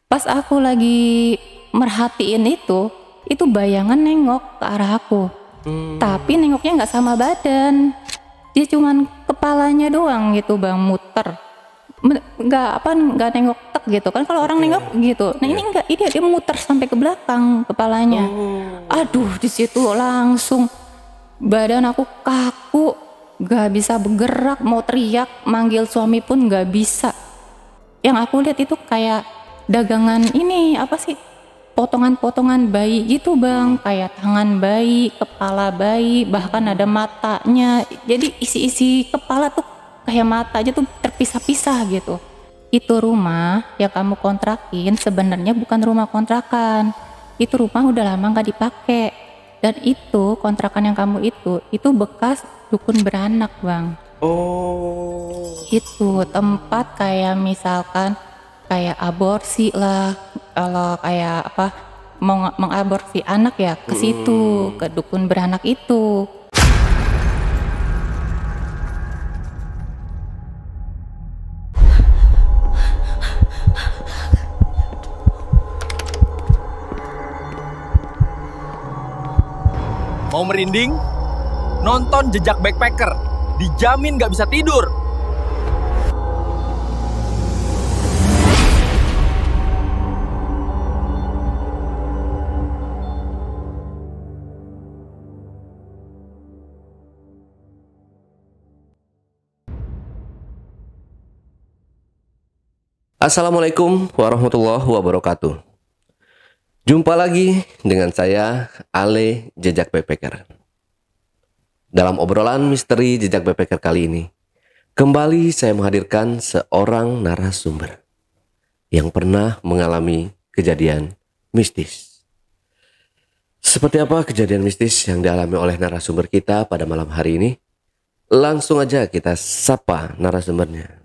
Pas aku lagi merhatiin itu bayangan nengok ke arah aku. Tapi nengoknya nggak sama badan. Dia cuman kepalanya doang gitu bang, muter. Nggak nengok tek gitu kan, kalau orang nengok gitu. Nah ini enggak, ini dia muter sampai ke belakang kepalanya. Aduh, di situ langsung badan aku kaku, nggak bisa bergerak, mau teriak manggil suami pun nggak bisa. Yang aku lihat itu kayak dagangan ini apa sih, potongan-potongan bayi gitu bang, kayak tangan bayi, kepala bayi, bahkan ada matanya. Jadi isi-isi kepala tuh kayak mata aja tuh terpisah-pisah gitu. Itu rumah yang kamu kontrakin sebenarnya bukan rumah kontrakan. Itu rumah udah lama nggak dipakai. Dan itu kontrakan yang kamu itu bekas dukun beranak bang. Oh. Itu tempat kayak misalkan kayak aborsi lah, kalau kayak apa mau mengaborsi anak ya ke situ, ke dukun beranak itu. Mau merinding? Nonton Jejak Backpacker. Dijamin gak bisa tidur. Assalamualaikum warahmatullahi wabarakatuh. Jumpa lagi dengan saya, Ale Jejak Backpacker. Dalam obrolan misteri Jejak Backpacker kali ini, kembali saya menghadirkan seorang narasumber yang pernah mengalami kejadian mistis. Seperti apa kejadian mistis yang dialami oleh narasumber kita pada malam hari ini? Langsung aja kita sapa narasumbernya.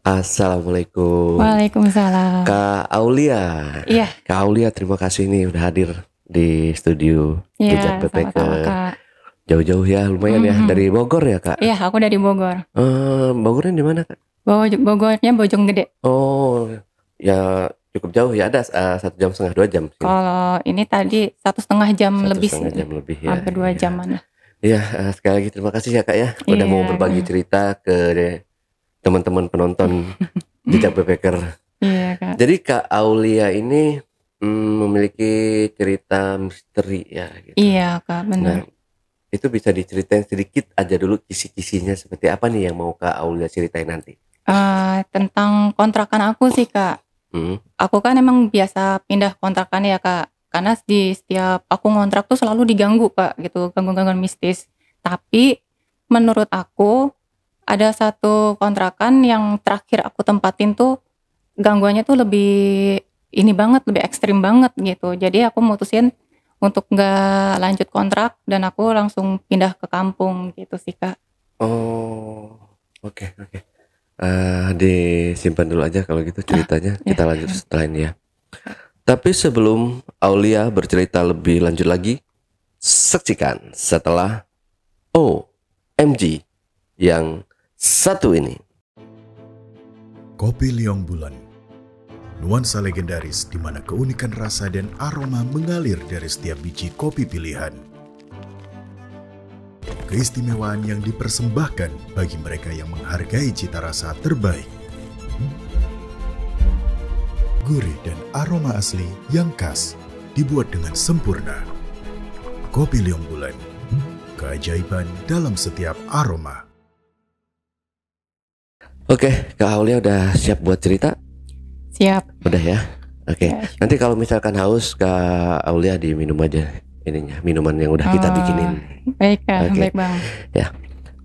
Assalamualaikum. Waalaikumsalam. Kak Aulia. Iya. Kak Aulia, terima kasih nih udah hadir di studio Jejak Backpacker. Sama-sama, Kak. Jauh-jauh ya, lumayan ya, dari Bogor ya Kak? Iya, aku dari Bogor. Bogornya di mana Kak? Bogornya Bojonggede. Oh, ya cukup jauh ya, ada 1 jam setengah 2 jam. Kalau ini tadi 1,5 jam lebih sih. 1,5 jam lebih ya. Hampir 2 jaman lah. Iya, sekali lagi terima kasih ya Kak ya, udah mau berbagi cerita ke teman-teman penonton Jejak Backpacker. Iya Kak. Jadi Kak Aulia ini memiliki cerita misteri ya gitu. Iya Kak, benar. Nah, itu bisa diceritain sedikit aja dulu kisi-kisinya seperti apa nih yang mau Kak Aulia ceritain nanti? Tentang kontrakan aku sih Kak. Aku kan emang biasa pindah kontrakan ya Kak. Karena di setiap aku ngontrak tuh selalu diganggu Kak gitu, gangguan-gangguan mistis. Tapi menurut aku ada satu kontrakan yang terakhir aku tempatin tuh gangguannya tuh lebih ini banget, lebih ekstrim banget gitu. Jadi aku mutusin untuk nggak lanjut kontrak dan aku langsung pindah ke kampung gitu sih Kak. Oh, oke. Disimpan dulu aja kalau gitu ceritanya. Kita lanjut setelah ini ya. Tapi sebelum Aulia bercerita lebih lanjut lagi, saksikan setelah OMG yang satu ini. Kopi Liong Bulan, nuansa legendaris di mana keunikan rasa dan aroma mengalir dari setiap biji kopi pilihan. Keistimewaan yang dipersembahkan bagi mereka yang menghargai cita rasa terbaik. Gurih dan aroma asli yang khas dibuat dengan sempurna. Kopi Liong Bulan, keajaiban dalam setiap aroma. Oke, Kak Aulia udah siap buat cerita? Siap. Udah ya? Oke. Ya, nanti kalau misalkan haus, Kak Aulia diminum aja ininya, minuman yang udah kita bikinin. Baik Kak, baik Bang. Ya,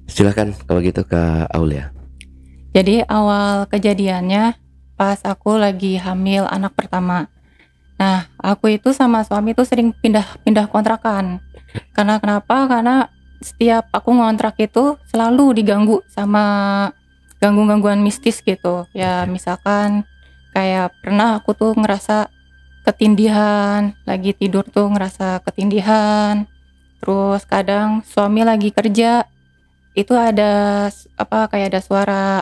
silakan kalau gitu Kak Aulia. Jadi awal kejadiannya pas aku lagi hamil anak pertama. Nah, aku itu sama suami itu sering pindah kontrakan. Karena kenapa? Karena setiap aku ngontrak itu selalu diganggu sama gangguan mistis gitu. Ya misalkan kayak pernah aku tuh ngerasa ketindihan, lagi tidur tuh ngerasa ketindihan. Terus kadang suami lagi kerja itu ada kayak ada suara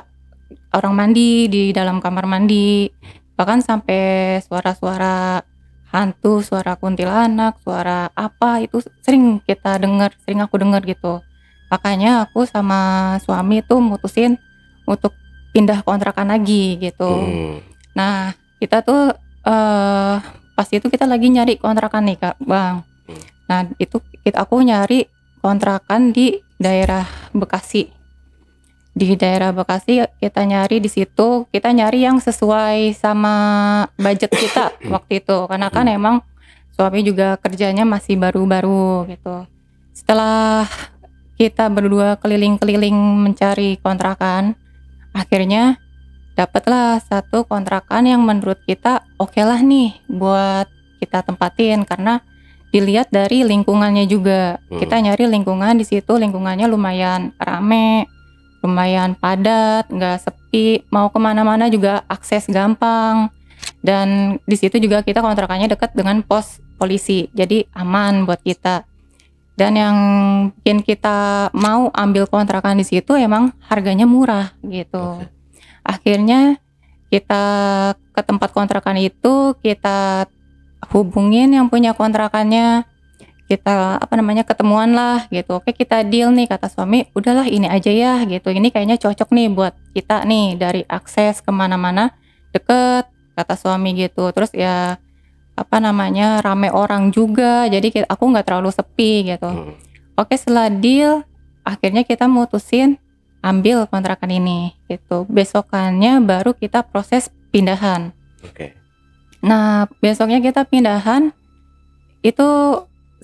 orang mandi di dalam kamar mandi. Bahkan sampai suara-suara hantu, suara kuntilanak, suara apa itu sering aku dengar gitu. Makanya aku sama suami tuh mutusin untuk pindah kontrakan lagi gitu. Nah, kita tuh pas itu kita lagi nyari kontrakan nih Kak, Bang. Nah, aku nyari kontrakan di daerah Bekasi. Di daerah Bekasi kita nyari di situ, kita nyari yang sesuai sama budget kita waktu itu. Karena kan emang suami juga kerjanya masih baru-baru gitu. Setelah kita berdua keliling-keliling mencari kontrakan, akhirnya dapatlah satu kontrakan yang menurut kita oke lah nih buat kita tempatin, karena dilihat dari lingkungannya juga. Kita nyari lingkungan di situ, lingkungannya lumayan rame, lumayan padat, nggak sepi, mau kemana-mana juga akses gampang. Dan di situ juga kita kontrakannya dekat dengan pos polisi, jadi aman buat kita. Dan yang bikin kita mau ambil kontrakan di situ emang harganya murah gitu. Akhirnya kita ke tempat kontrakan itu, kita hubungin yang punya kontrakannya, kita ketemuan lah gitu. Oke, kita deal nih, kata suami, udahlah ini aja ya gitu, ini kayaknya cocok nih buat kita nih, dari akses kemana-mana deket, kata suami gitu. Terus ya rame orang juga, jadi aku nggak terlalu sepi gitu. Oke, setelah deal akhirnya kita mutusin ambil kontrakan ini gitu. Besokannya baru kita proses pindahan. Nah, besoknya kita pindahan itu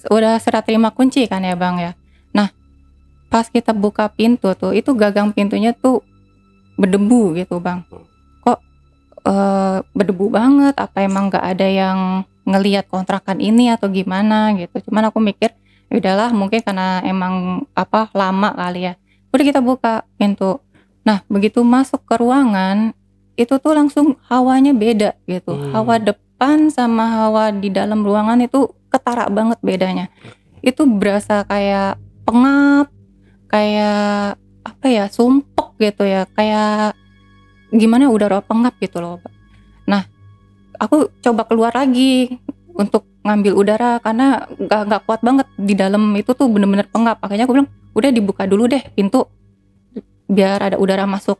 udah serah terima kunci kan ya Bang ya. Nah, pas kita buka pintu tuh, itu gagang pintunya tuh berdebu gitu Bang. Kok berdebu banget, apa emang gak ada yang ngelihat kontrakan ini atau gimana gitu. Cuman aku mikir, udahlah mungkin karena emang lama kali ya. Udah kita buka pintu. Nah, begitu masuk ke ruangan, itu tuh langsung hawanya beda gitu. Hawa depan sama hawa di dalam ruangan itu ketara banget bedanya. Itu berasa kayak pengap, kayak sumpek gitu ya, kayak gimana udara pengap gitu loh. Nah, aku coba keluar lagi untuk ngambil udara karena gak kuat banget di dalam itu tuh, bener-bener pengap. Akhirnya aku bilang, udah dibuka dulu deh pintu biar ada udara masuk.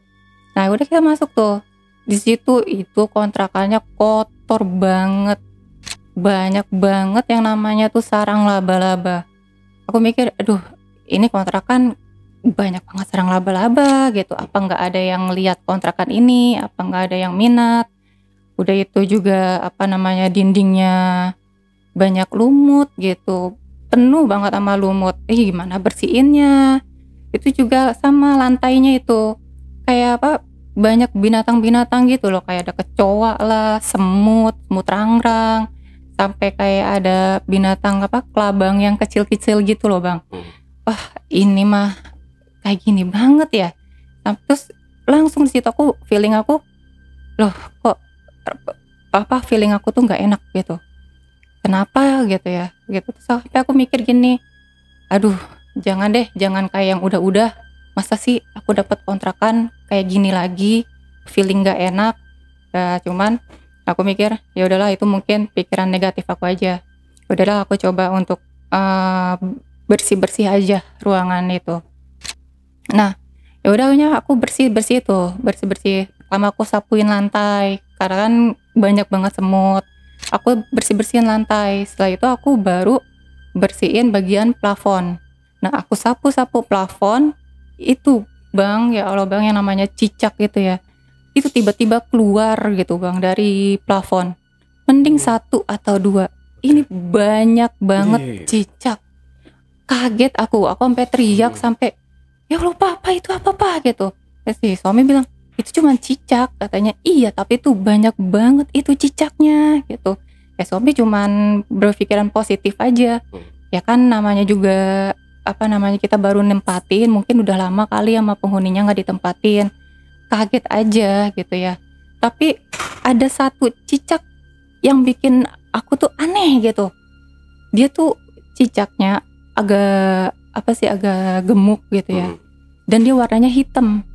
Nah, udah kita masuk tuh. Di situ itu kontrakannya kotor banget. Banyak banget yang namanya tuh sarang laba-laba. Aku mikir, aduh, ini kontrakan banyak banget sarang laba-laba gitu. Apa nggak ada yang lihat kontrakan ini? Apa nggak ada yang minat? Udah itu juga dindingnya banyak lumut gitu. Penuh banget sama lumut. Gimana bersihinnya? Itu juga sama lantainya itu kayak banyak binatang-binatang gitu loh, kayak ada kecoa lah, semut rangrang, sampai kayak ada binatang kelabang yang kecil-kecil gitu loh Bang. Wah, ini mah kayak gini banget ya. Terus langsung di situ feeling aku, loh kok feeling aku tuh nggak enak gitu. Kenapa gitu ya? Gitu. Sampai aku mikir gini, aduh, jangan kayak yang udah-udah. Masa sih aku dapat kontrakan kayak gini lagi, feeling nggak enak. Ya, cuman aku mikir, ya udahlah, itu mungkin pikiran negatif aku aja. Udahlah, aku coba untuk bersih-bersih aja ruangan itu. Nah, ya udahnya aku bersih lama aku sapuin lantai karena kan banyak banget semut. Aku bersihin lantai. Setelah itu aku baru bersihin bagian plafon. Nah, aku sapu plafon itu Bang, ya Allah Bang, yang namanya cicak gitu ya, itu tiba-tiba keluar gitu Bang dari plafon. Mending 1 atau 2, ini banyak banget cicak. Kaget aku sampai teriak, sampai ya Allah papa itu apa gitu. Terus si suami bilang, itu cuma cicak katanya. Iya, tapi itu banyak banget itu cicaknya gitu. Ya suami cuman berpikiran positif aja. Ya kan namanya juga kita baru nempatin, mungkin udah lama kali sama penghuninya nggak ditempatin. Kaget aja gitu ya. Tapi ada satu cicak yang bikin aku tuh aneh gitu. Dia tuh cicaknya agak agak gemuk gitu ya. Dan dia warnanya hitam.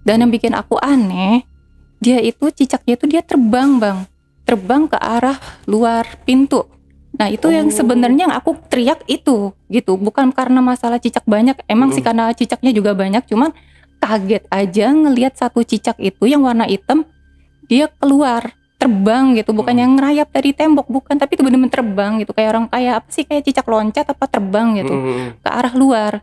Dan yang bikin aku aneh, dia itu cicaknya itu dia terbang bang, terbang ke arah luar pintu. Nah itu yang sebenarnya yang aku teriak itu gitu, bukan karena masalah cicak banyak, emang sih karena cicaknya juga banyak, cuman kaget aja ngelihat satu cicak itu yang warna hitam dia keluar terbang gitu, bukan yang ngerayap dari tembok, bukan, tapi itu bener-bener terbang gitu, kayak orang kayak apa sih, kayak cicak loncat apa terbang gitu ke arah luar.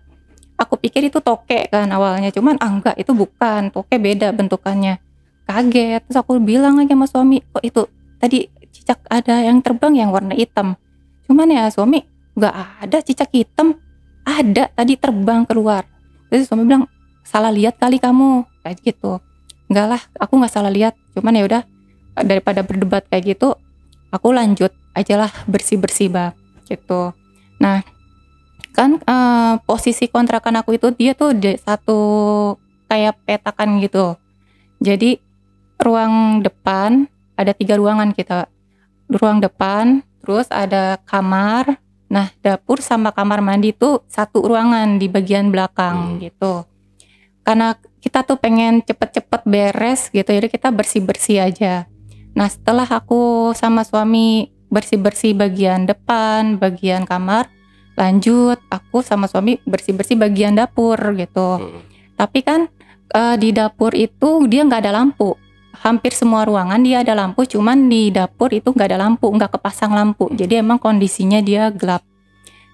Aku pikir itu tokek kan awalnya, cuman enggak, itu bukan tokek, beda bentukannya. Kaget, terus aku bilang lagi sama suami, kok itu tadi cicak ada yang terbang yang warna hitam. Cuman ya suami, nggak ada cicak hitam, ada tadi terbang keluar. Terus suami bilang, salah lihat kali kamu, kayak gitu. Enggak lah, aku nggak salah lihat. Cuman ya udah, daripada berdebat kayak gitu, aku lanjut aja lah bersih-bersih bang, gitu. Nah, kan posisi kontrakan aku itu dia tuh di satu kayak petakan gitu. Jadi ruang depan ada 3 ruangan kita. Ruang depan, terus ada kamar. Nah, dapur sama kamar mandi tuh satu ruangan di bagian belakang gitu. Karena kita tuh pengen cepet-cepet beres gitu, jadi kita bersih-bersih aja. Nah, setelah aku sama suami bersih-bersih bagian depan, bagian kamar, lanjut aku sama suami bersih-bersih bagian dapur gitu. Tapi kan di dapur itu dia nggak ada lampu. Hampir semua ruangan dia ada lampu, cuman di dapur itu nggak ada lampu, nggak kepasang lampu. Jadi emang kondisinya dia gelap.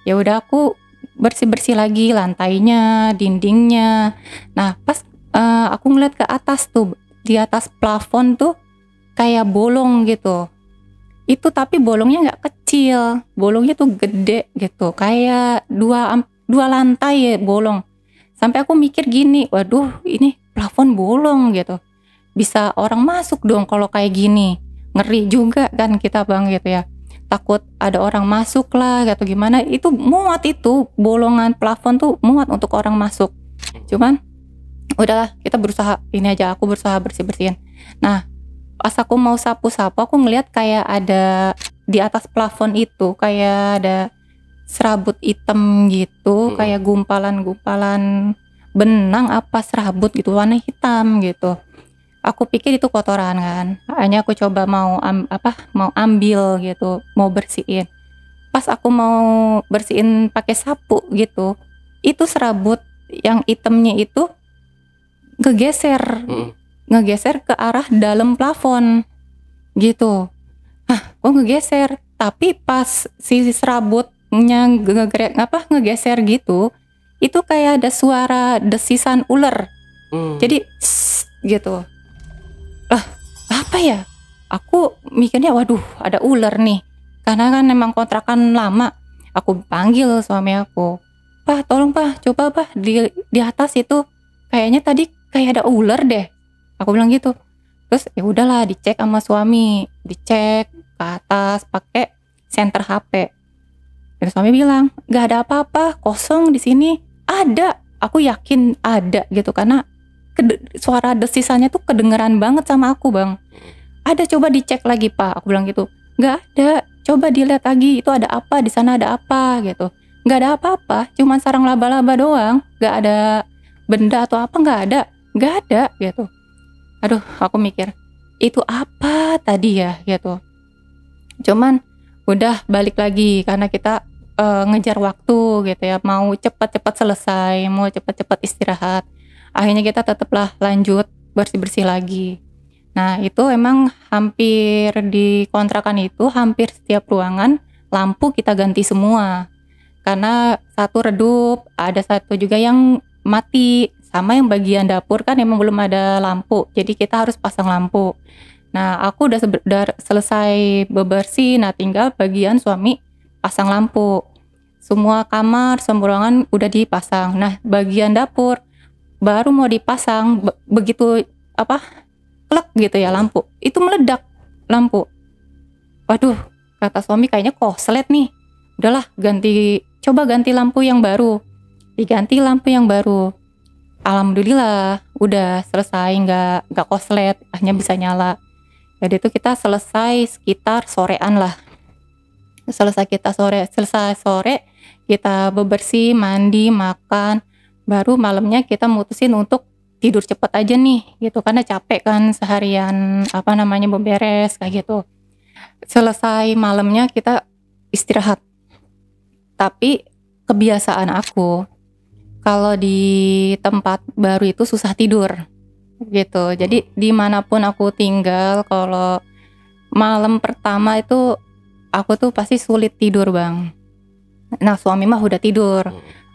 Ya udah aku bersih-bersih lagi lantainya, dindingnya. Nah pas aku ngeliat ke atas tuh, di atas plafon tuh kayak bolong gitu. Itu tapi bolongnya nggak kecil, bolongnya tuh gede gitu, kayak dua lantai ya bolong. Sampai aku mikir gini, waduh ini plafon bolong gitu. Bisa orang masuk dong kalau kayak gini. Ngeri juga kan kita bang gitu ya. Takut ada orang masuk lah gitu gimana. Itu muat, itu bolongan plafon tuh muat untuk orang masuk. Cuman udahlah, kita berusaha, ini aja aku berusaha bersih-bersihin. Nah pas aku mau sapu-sapu, aku ngeliat kayak ada di atas plafon itu kayak ada serabut hitam gitu, kayak gumpalan-gumpalan benang apa serabut gitu warna hitam gitu. Aku pikir itu kotoran kan, hanya aku coba mau ambil gitu, mau bersihin. Pas aku mau bersihin pakai sapu gitu, itu serabut yang hitamnya itu ngegeser ke arah dalam plafon gitu. Kok ngegeser? Tapi pas si serabutnya ngegeser gitu, itu kayak ada suara desisan ular. Jadi gitu. Apa ya? Aku mikirnya waduh ada ular nih. Karena kan memang kontrakan lama. Aku panggil suami aku. Pak, tolong Pak, coba Pak di atas itu kayaknya tadi kayak ada ular deh. Aku bilang gitu. Terus ya udahlah dicek sama suami, dicek ke atas pakai senter HP. Dan suami bilang, "Nggak ada apa-apa, kosong di sini." Ada. Aku yakin ada gitu karena suara desisannya tuh kedengeran banget sama aku bang. Ada, coba dicek lagi Pak, aku bilang gitu. Nggak ada, coba dilihat lagi itu ada apa, di sana ada apa gitu. Nggak ada apa-apa, cuman sarang laba-laba doang, nggak ada benda atau apa, nggak ada gitu. Aduh, aku mikir itu apa tadi ya gitu. Cuman udah balik lagi karena kita ngejar waktu gitu ya, mau cepat-cepat selesai, mau cepat-cepat istirahat. Akhirnya kita tetaplah lanjut bersih-bersih lagi. Nah itu emang hampir di kontrakan itu hampir setiap ruangan lampu kita ganti semua. Karena satu redup, ada satu juga yang mati. Sama yang bagian dapur kan emang belum ada lampu. Jadi kita harus pasang lampu. Nah aku udah selesai bebersih. Nah tinggal bagian suami pasang lampu. Semua kamar, semua ruangan udah dipasang. Nah bagian dapur baru mau dipasang, begitu klek gitu ya lampu, itu meledak lampu. Waduh, kata suami kayaknya koslet nih. Udahlah coba ganti lampu yang baru. Diganti lampu yang baru. Alhamdulillah udah selesai, nggak koslet, hanya bisa nyala. Jadi itu kita selesai sekitar sorean lah. Selesai sore kita bebersih, mandi, makan. Baru malamnya kita mutusin untuk tidur cepet aja nih gitu, karena capek kan seharian beberes kayak gitu. Selesai malamnya kita istirahat. Tapi kebiasaan aku kalau di tempat baru itu susah tidur gitu. Jadi dimanapun aku tinggal, kalau malam pertama itu aku tuh pasti sulit tidur bang. Nah suami mah udah tidur,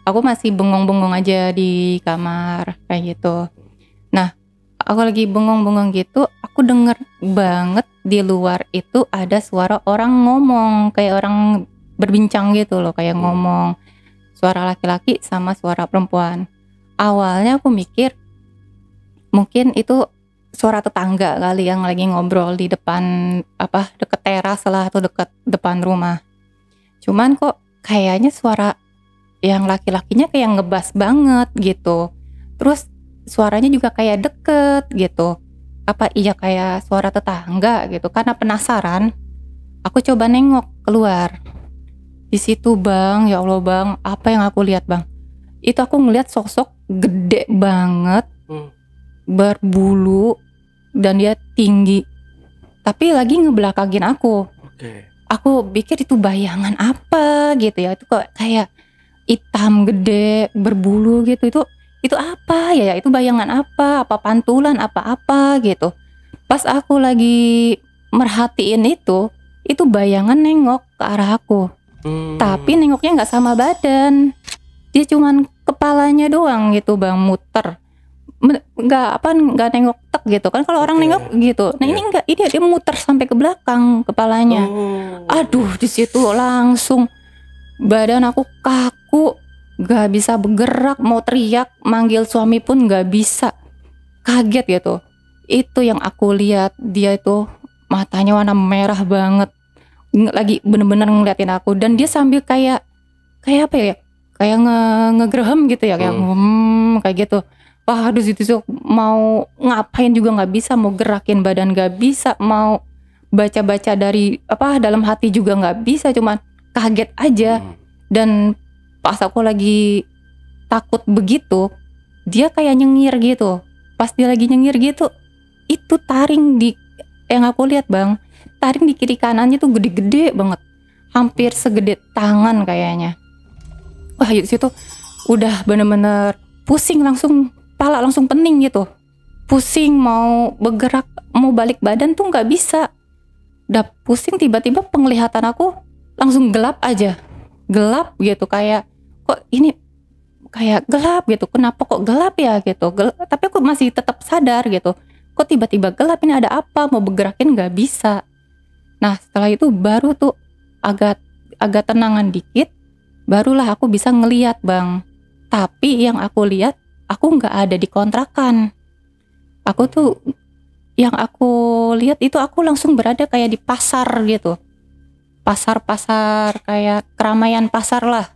aku masih bengong-bengong aja di kamar kayak gitu. Nah aku lagi bengong-bengong gitu, aku denger banget di luar itu ada suara orang ngomong, kayak orang berbincang gitu loh, kayak ngomong, suara laki-laki sama suara perempuan. Awalnya aku mikir mungkin itu suara tetangga kali yang lagi ngobrol di depan deket teras lah atau deket depan rumah. Cuman kok kayaknya suara yang laki-lakinya kayak ngebas banget gitu. Terus suaranya juga kayak deket gitu. Apa iya kayak suara tetangga gitu? Karena penasaran, aku coba nengok keluar. Di situ bang, ya Allah bang, apa yang aku lihat bang? Itu aku ngeliat sosok gede banget, berbulu, dan dia tinggi. Tapi lagi ngebelakangin aku. Aku pikir itu bayangan apa gitu ya? Itu kok kayak hitam gede, berbulu gitu. Itu apa ya? Itu bayangan apa? Apa pantulan? Apa-apa gitu. Pas aku lagi merhatiin itu bayangan nengok ke arah aku. Tapi nengoknya nggak sama badan, dia cuman kepalanya doang gitu bang, muter, nggak nengok tek gitu kan, kalau orang nengok gitu. Nah ini enggak, ini dia muter sampai ke belakang kepalanya. Aduh di situ langsung badan aku kaku, nggak bisa bergerak, mau teriak manggil suami pun nggak bisa, kaget gitu. Itu yang aku lihat, dia itu matanya warna merah banget, lagi bener-bener ngeliatin aku, dan dia sambil kayak apa ya, kayak ngegerhem gitu ya, kayak kayak gitu. Wah aduh situ mau ngapain juga nggak bisa, mau gerakin badan nggak bisa, mau baca-baca dari dalam hati juga nggak bisa, cuman kaget aja. Dan pas aku lagi takut begitu, dia kayak nyengir gitu. Pas dia lagi nyengir gitu, itu taring yang aku lihat bang, taring di kiri kanannya tuh gede-gede banget, hampir segede tangan kayaknya. Wah di situ udah bener-bener pusing, kepala langsung pening gitu, pusing, mau bergerak, mau balik badan tuh nggak bisa. Udah pusing, tiba-tiba penglihatan aku langsung gelap aja, gelap gitu, kayak kok ini kayak gelap gitu, kenapa kok gelap ya gitu. Tapi aku masih tetap sadar gitu, kok tiba-tiba gelap, ini ada apa, mau bergerakin nggak bisa. Nah setelah itu baru tuh agak tenangan dikit, barulah aku bisa ngeliat bang. Tapi yang aku lihat, aku nggak ada di kontrakan. Aku tuh yang aku lihat itu aku langsung berada kayak di pasar gitu, pasar kayak keramaian pasar lah,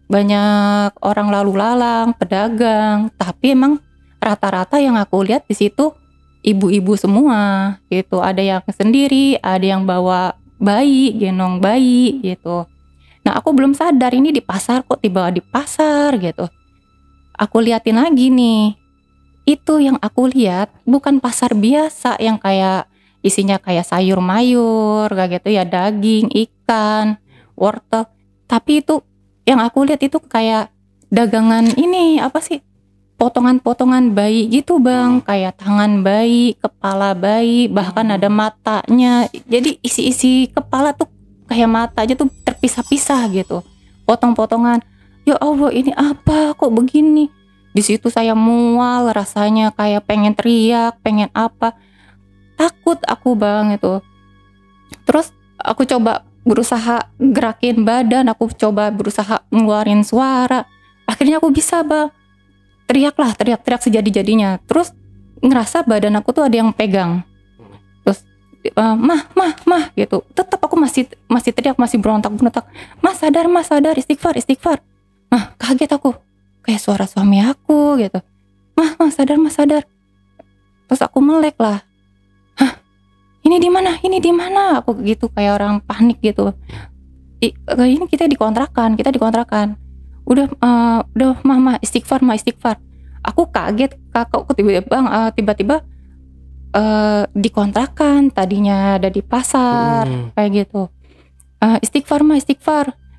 banyak orang lalu lalang, pedagang. Tapi emang rata-rata yang aku lihat di situ ibu-ibu semua gitu, ada yang sendiri, ada yang bawa bayi, gendong bayi gitu. Nah aku belum sadar ini di pasar, kok tiba di pasar gitu. Aku liatin lagi nih, itu yang aku lihat bukan pasar biasa yang kayak isinya kayak sayur mayur kayak gitu ya, daging, ikan, wortel. Tapi itu yang aku lihat itu kayak dagangan ini apa sih, potongan-potongan bayi gitu bang, kayak tangan bayi, kepala bayi, bahkan ada matanya. Jadi isi-isi kepala tuh kayak mata aja tuh terpisah-pisah gitu, potong-potongan. Ya Allah ini apa, kok begini? Di situ saya mual rasanya, kayak pengen teriak, pengen apa, takut aku bang itu. Terus aku coba berusaha gerakin badan, aku coba berusaha ngeluarin suara, akhirnya aku bisa bang. Teriak sejadi-jadinya. Terus ngerasa badan aku tuh ada yang pegang. Terus mah gitu. Tetap aku masih teriak, masih berontak. Mas sadar, istighfar. Kaget aku. Kayak suara suami aku gitu. Mas sadar. Terus aku melek lah. Ini di mana? Aku gitu kayak orang panik gitu. Ini kita di kontrakan. Udah mah istighfar. Aku kaget, kakakku tiba-tiba dikontrakan, tadinya ada di pasar kayak gitu. Istighfar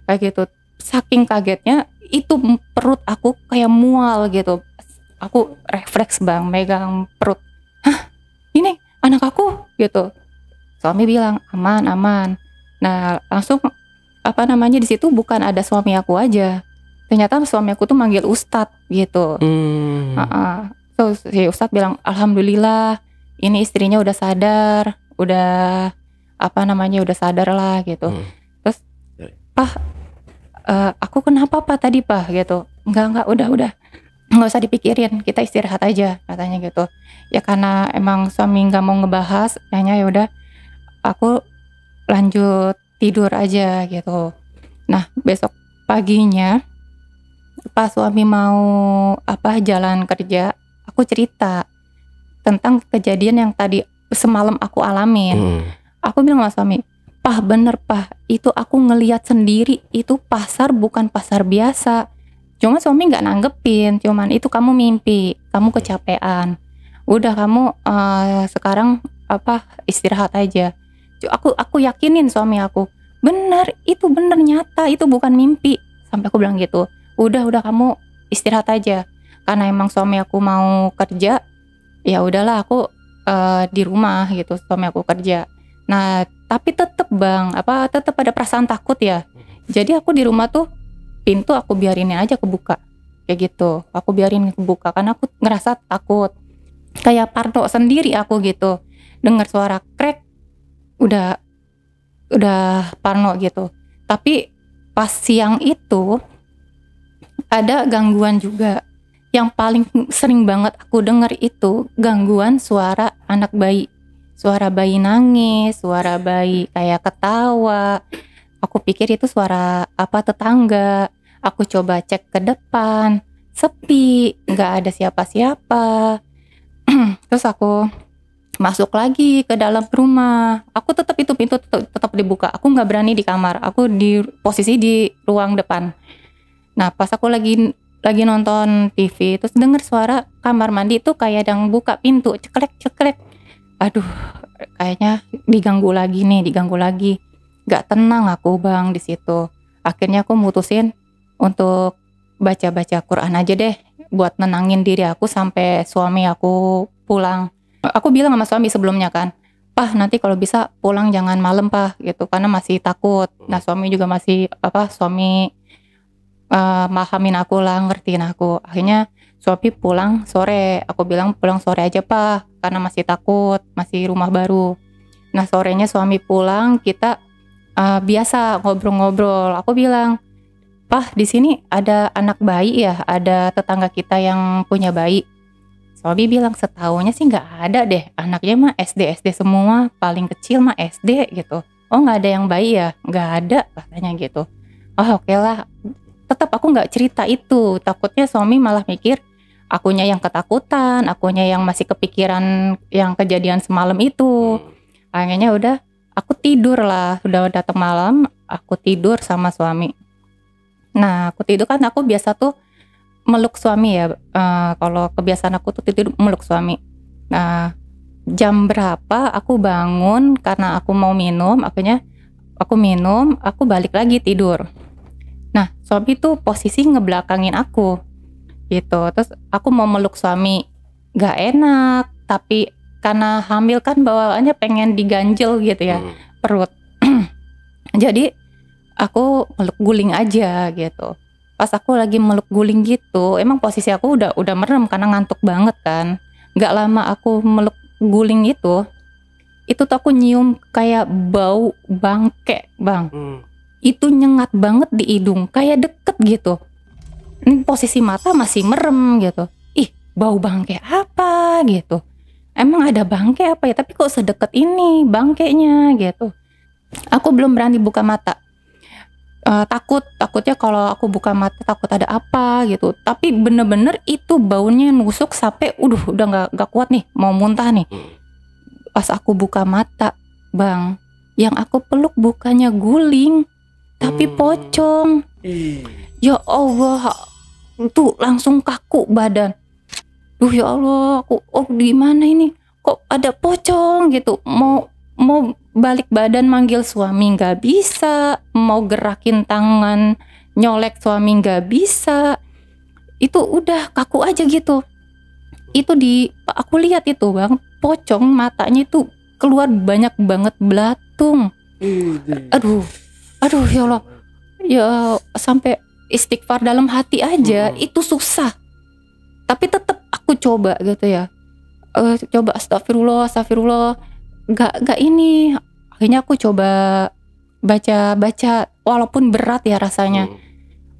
kayak gitu. Saking kagetnya itu perut aku kayak mual gitu. Aku refleks Bang megang perut. Hah, ini anak aku gitu. Suami bilang aman. Nah langsung di situ bukan ada suami aku aja. Ternyata suami aku tuh manggil ustadz gitu. So si ustadz bilang alhamdulillah ini istrinya udah sadar, udah sadar lah gitu. Terus Pak, aku kenapa Pak tadi Pak gitu? Enggak udah nggak usah dipikirin, kita istirahat aja katanya gitu. Ya karena emang suami nggak mau ngebahas, kayaknya ya udah aku lanjut tidur aja gitu. Nah besok paginya pas suami mau jalan kerja, aku cerita tentang kejadian yang tadi semalam aku alamin. Aku bilang sama suami, Pah bener Pah, itu aku ngelihat sendiri, itu pasar bukan pasar biasa. Cuma suami nggak nanggepin, cuman itu kamu mimpi, kamu kecapean. Udah kamu sekarang istirahat aja. Aku yakinin suami aku, bener itu bener nyata, itu bukan mimpi. Sampai aku bilang gitu. Udah kamu istirahat aja. Karena emang suami aku mau kerja, ya udahlah aku di rumah gitu, suami aku kerja. Nah tapi tetep Bang, tetep ada perasaan takut ya. Jadi aku di rumah tuh pintu aku biarin aja kebuka kayak gitu. Aku biarin kebuka karena aku ngerasa takut. Kayak parno sendiri aku gitu. Dengar suara krek, udah parno gitu. Tapi pas siang itu ada gangguan juga. Yang paling sering banget aku dengar itu gangguan suara anak bayi. Suara bayi nangis, suara bayi kayak ketawa. Aku pikir itu suara tetangga. Aku coba cek ke depan, sepi, nggak ada siapa-siapa. Terus aku masuk lagi ke dalam rumah. Aku tetap itu pintu tetap dibuka. Aku nggak berani di kamar. Aku di posisi di ruang depan. Nah pas aku lagi nonton TV, terus dengar suara kamar mandi itu kayak yang buka pintu, ceklek. Aduh, kayaknya diganggu lagi. Gak tenang aku Bang di situ. Akhirnya aku mutusin untuk baca Quran aja deh, buat nenangin diri aku sampai suami aku pulang. Aku bilang sama suami sebelumnya kan, Pah nanti kalau bisa pulang jangan malam Pah gitu, karena masih takut. Nah suami juga masih suami mahamin aku lah, ngertiin aku. Akhirnya suami pulang sore. Aku bilang pulang sore aja Pah, karena masih takut, masih rumah baru. Nah sorenya suami pulang, kita biasa ngobrol-ngobrol. Aku bilang, Pah di sini ada anak bayi ya, ada tetangga kita yang punya bayi. Suami bilang setaunya sih nggak ada deh, anaknya mah SD semua, paling kecil mah SD gitu. Oh nggak ada yang bayi ya? Nggak ada katanya gitu. Oh oke lah. Tetap aku nggak cerita itu, takutnya suami malah mikir akunya yang ketakutan, akunya yang masih kepikiran yang kejadian semalam itu. Akhirnya udah aku tidur lah, udah datang malam, aku tidur sama suami. Nah aku tidur kan aku biasa tuh meluk suami ya, kalau kebiasaan aku tuh tidur meluk suami. Nah jam berapa aku bangun karena aku mau minum, akhirnya aku minum, aku balik lagi tidur. Nah suami tuh posisi ngebelakangin aku gitu. Terus aku mau meluk suami, gak enak, tapi karena hamil kan bawaannya pengen diganjel gitu ya, perut. Jadi aku meluk guling aja gitu. Pas aku lagi meluk guling gitu, emang posisi aku udah merem karena ngantuk banget kan. Gak lama aku meluk guling itu tuh aku nyium kayak bau bangke Bang. Itu nyengat banget di hidung, kayak deket gitu. Ini posisi mata masih merem gitu. Ih, bau bangke apa gitu. Emang ada bangke apa ya? Tapi kok sedekat ini bangkenya gitu. Aku belum berani buka mata. Takutnya kalau aku buka mata takut ada apa gitu. Tapi bener-bener itu baunya nusuk sampai udah nggak kuat nih, mau muntah nih. Pas aku buka mata, Bang, yang aku peluk bukannya guling, tapi pocong. Ya Allah, tuh langsung kaku badan. Duh ya Allah, aku gimana ini? Kok ada pocong gitu? Mau balik badan manggil suami nggak bisa, mau gerakin tangan nyolek suami nggak bisa. Itu udah kaku aja gitu. Itu aku lihat itu Bang, pocong matanya itu keluar banyak banget belatung. Aduh ya Allah. Ya sampai istighfar dalam hati aja itu susah. Tapi tetap aku coba gitu ya. Coba astagfirullah. Gak ini. Akhirnya aku coba baca walaupun berat ya rasanya.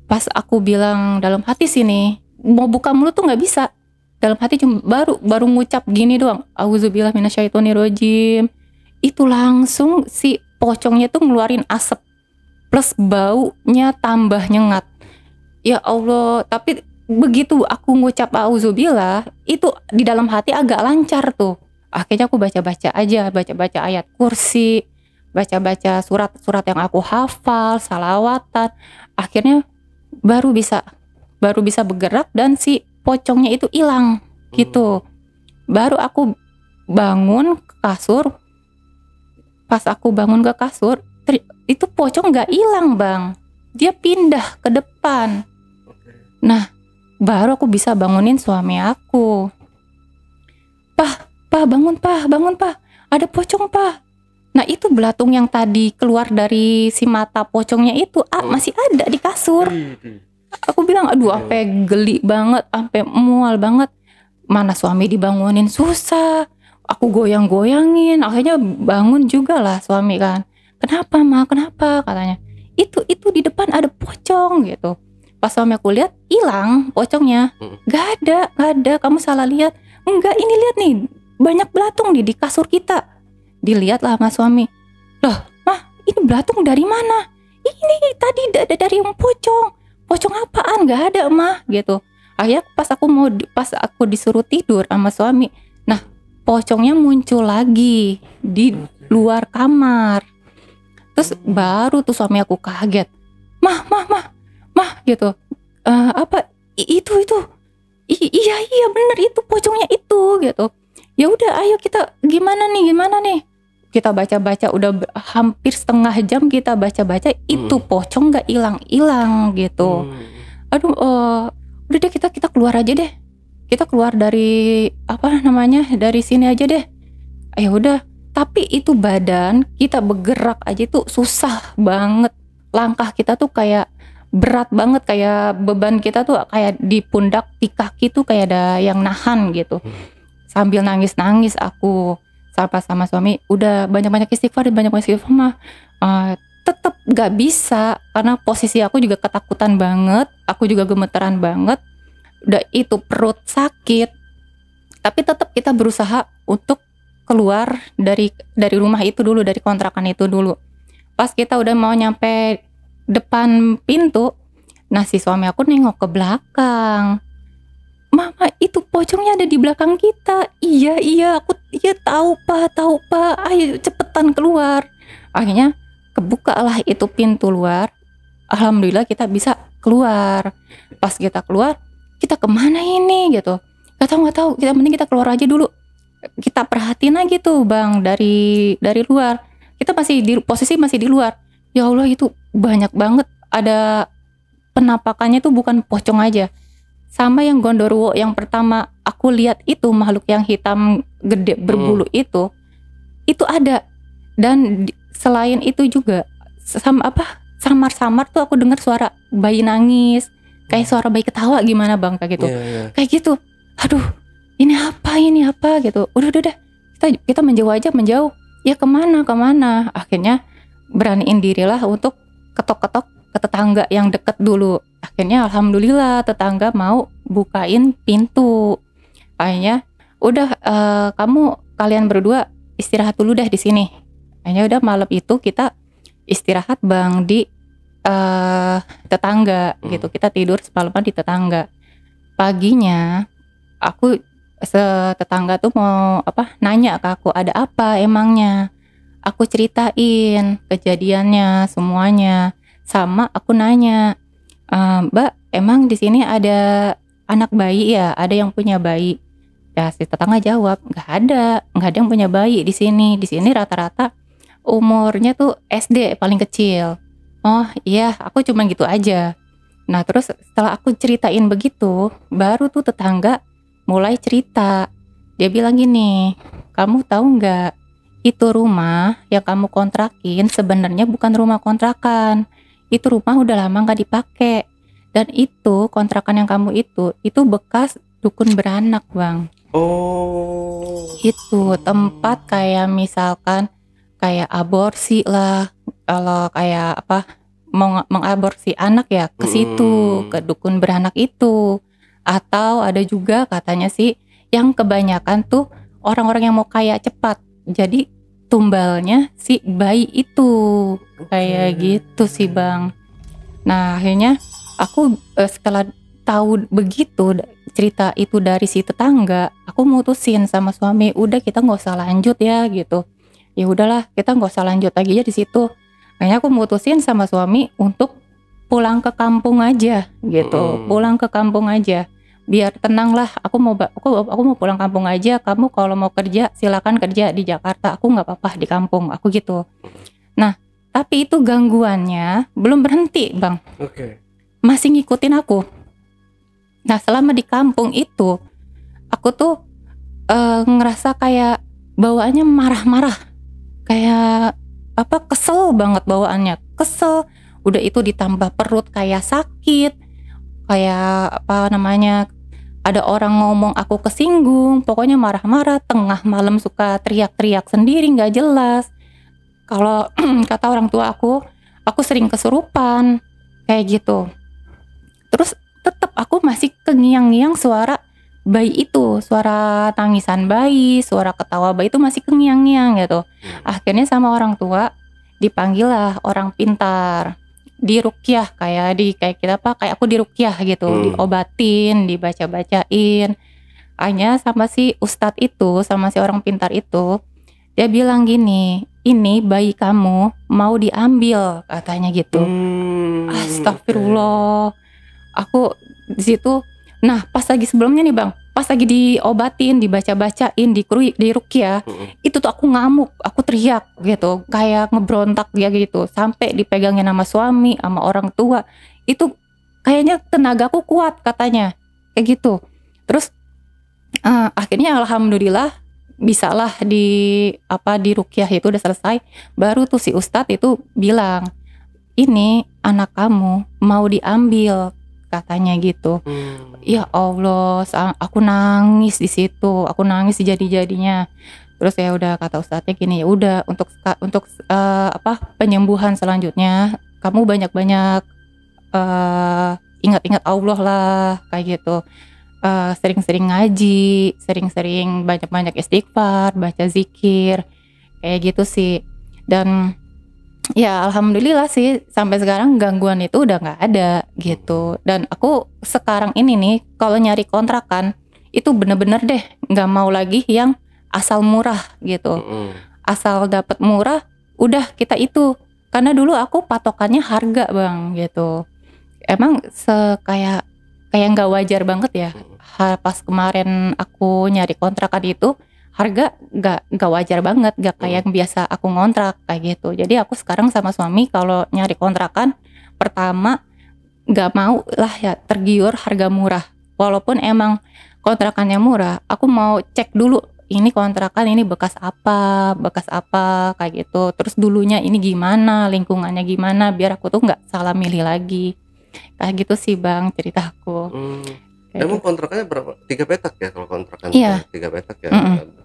Pas aku bilang dalam hati sini, mau buka mulut tuh nggak bisa. Dalam hati cuma baru ngucap gini doang. Auzubillah minasyaitonirrajim. Itu langsung si pocongnya tuh ngeluarin asap plus baunya tambah nyengat. Ya Allah, tapi begitu aku ngucap auzubillah, itu di dalam hati agak lancar tuh. Akhirnya aku baca-baca ayat kursi, baca-baca surat-surat yang aku hafal, salawatan. Akhirnya baru bisa bergerak dan si pocongnya itu hilang gitu. Baru aku bangun ke kasur. Pas aku bangun ke kasur, itu pocong nggak hilang Bang, dia pindah ke depan. Nah, baru aku bisa bangunin suami aku. Bangun Pak, ada pocong Pak. Nah itu belatung yang tadi keluar dari si mata pocongnya itu masih ada di kasur. Aku bilang aduh sampai geli banget, sampai mual banget. Mana suami dibangunin susah, aku goyang-goyangin, akhirnya bangun juga lah suami kan. Kenapa Ma, kenapa katanya. Itu di depan ada pocong gitu. Pas suami aku lihat hilang pocongnya. Gak ada, kamu salah lihat. Enggak, ini lihat nih, banyak belatung di kasur kita. Dilihat lah sama suami. Loh Mah, ini belatung dari mana? Ini tadi dari yang pocong. Pocong apaan? Gak ada Mah gitu. Akhirnya pas aku disuruh tidur sama suami, nah pocongnya muncul lagi di luar kamar. Terus baru tuh suami aku kaget. Mah gitu. Apa itu? Iya bener itu pocongnya itu gitu. Ya udah ayo kita gimana nih? Kita baca-baca udah hampir setengah jam kita baca-baca itu pocong nggak hilang gitu. Aduh, udah deh kita keluar aja deh. Kita keluar dari dari sini aja deh. Ya udah. Tapi itu badan kita bergerak aja tuh susah banget. Langkah kita tuh kayak berat banget, kayak beban kita tuh kayak di pundak, di kaki tuh kayak ada yang nahan gitu. Sambil nangis aku sama suami, udah banyak-banyak istighfar Mah. Tetap gak bisa karena posisi aku juga ketakutan banget, aku juga gemeteran banget. Udah itu perut sakit, tapi tetap kita berusaha untuk keluar dari rumah itu dulu, dari kontrakan itu dulu. Pas kita udah mau nyampe depan pintu, nah si suami aku nengok ke belakang. Mama, itu pocongnya ada di belakang kita. Iya, aku tahu pak, ayo cepetan keluar. Akhirnya kebukalah itu pintu luar. Alhamdulillah kita bisa keluar. Pas kita keluar, kita kemana ini gitu? Gak tahu. Kita mending kita keluar aja dulu. Kita perhatiin aja tuh Bang dari luar. Kita masih posisi masih di luar. Ya Allah itu banyak banget. Ada penampakannya tuh bukan pocong aja. Sama yang gondoruo yang pertama aku lihat itu, makhluk yang hitam gede berbulu itu ada. Dan selain itu juga samar-samar tuh aku dengar suara bayi nangis, kayak suara bayi ketawa gimana Bang kayak gitu. Kayak gitu. Aduh, ini apa gitu. Udah kita menjauh. Ya kemana? Akhirnya beraniin dirilah untuk ketok-ketok ke tetangga yang deket dulu. Akhirnya alhamdulillah tetangga mau bukain pintu. Akhirnya udah kalian berdua istirahat dulu deh di sini. Akhirnya udah malam itu kita istirahat Bang di tetangga gitu. Kita tidur semalaman di tetangga. Paginya tetangga tuh mau nanya ke aku, ada apa emangnya. Aku ceritain kejadiannya semuanya. Sama aku nanya, Mbak, emang di sini ada anak bayi ya? Ada yang punya bayi? Ya si tetangga jawab, nggak ada yang punya bayi di sini. Di sini rata-rata umurnya tuh SD paling kecil. Oh iya, aku cuma gitu aja. Nah terus setelah aku ceritain begitu, baru tuh tetangga mulai cerita. Dia bilang gini, kamu tahu nggak, itu rumah yang kamu kontrakin sebenarnya bukan rumah kontrakan. Itu rumah udah lama nggak dipakai. Dan itu kontrakan yang kamu itu bekas dukun beranak, Bang. Oh. Itu tempat kayak misalkan kayak aborsi lah. Kalau kayak apa, mau mengaborsi anak ya ke situ, ke dukun beranak itu. Atau ada juga katanya sih yang kebanyakan tuh orang-orang yang mau kaya cepat. Jadi tumbalnya si bayi itu. Kayak gitu sih, Bang. Nah, akhirnya aku setelah tahu begitu cerita itu dari si tetangga, aku mutusin sama suami, udah kita nggak usah lanjut ya gitu. Ya udahlah, kita nggak usah lanjut lagi ya di situ. Kayaknya aku mutusin sama suami untuk pulang ke kampung aja gitu, pulang ke kampung aja, biar tenang lah. Aku mau pulang kampung aja. Kamu kalau mau kerja silakan kerja di Jakarta. Aku nggak apa-apa di kampung. Aku gitu. Nah, tapi itu gangguannya belum berhenti, Bang. Oke. Masih ngikutin aku. Nah selama di kampung itu aku tuh ngerasa kayak bawaannya marah-marah, kayak apa, kesel banget bawaannya, kesel. Udah itu ditambah perut kayak sakit, kayak apa namanya, ada orang ngomong aku kesinggung, pokoknya marah-marah. Tengah malam suka teriak-teriak sendiri nggak jelas. Kalau kata orang tua aku sering kesurupan kayak gitu. Terus tetap aku masih kengiang-ngiang suara bayi itu, suara tangisan bayi, suara ketawa bayi itu masih kengiang-ngiang gitu. Akhirnya sama orang tua dipanggil lah orang pintar, diruqyah, kayak kita apa, kayak aku diruqyah gitu, diobatin, dibaca-bacain. Hanya sama si ustadz itu, sama si orang pintar itu, dia bilang gini, ini bayi kamu mau diambil, katanya gitu. Astagfirullah. Aku di situ. Nah pas lagi sebelumnya nih, Bang, pas lagi diobatin, dibaca-bacain, diruqyah, itu tuh aku ngamuk, aku teriak gitu, kayak ngebrontak dia gitu, sampai dipegangin sama suami, sama orang tua. Itu kayaknya tenagaku kuat katanya, kayak gitu. Terus akhirnya alhamdulillah bisalah diruqyah itu udah selesai. Baru tuh si ustadz itu bilang, ini anak kamu mau diambil, katanya gitu. Ya Allah, aku nangis di situ, aku nangis sejadi-jadinya. Terus ya udah kata ustadznya gini, ya udah untuk penyembuhan selanjutnya kamu banyak-banyak ingat-ingat Allah lah, kayak gitu. Sering-sering ngaji, sering-sering banyak-banyak istighfar, baca zikir, kayak gitu sih. Dan ya alhamdulillah sih sampai sekarang gangguan itu udah nggak ada gitu. Dan aku sekarang ini nih kalau nyari kontrakan itu bener-bener deh nggak mau lagi yang asal murah gitu. Asal dapat murah udah kita itu. Karena dulu aku patokannya harga, Bang, gitu. Emang kayak nggak wajar banget ya. Pas kemarin aku nyari kontrakan itu harga nggak wajar banget, nggak kayak yang biasa aku ngontrak kayak gitu. Jadi aku sekarang sama suami kalau nyari kontrakan, pertama nggak mau lah ya tergiur harga murah. Walaupun emang kontrakannya murah, aku mau cek dulu ini kontrakan ini bekas apa kayak gitu. Terus dulunya ini gimana, lingkungannya gimana, biar aku tuh nggak salah milih lagi. Kayak gitu sih, Bang, ceritaku. Emang kontrakannya berapa? 3 petak ya kalau kontrakan? Iya. 3 petak ya.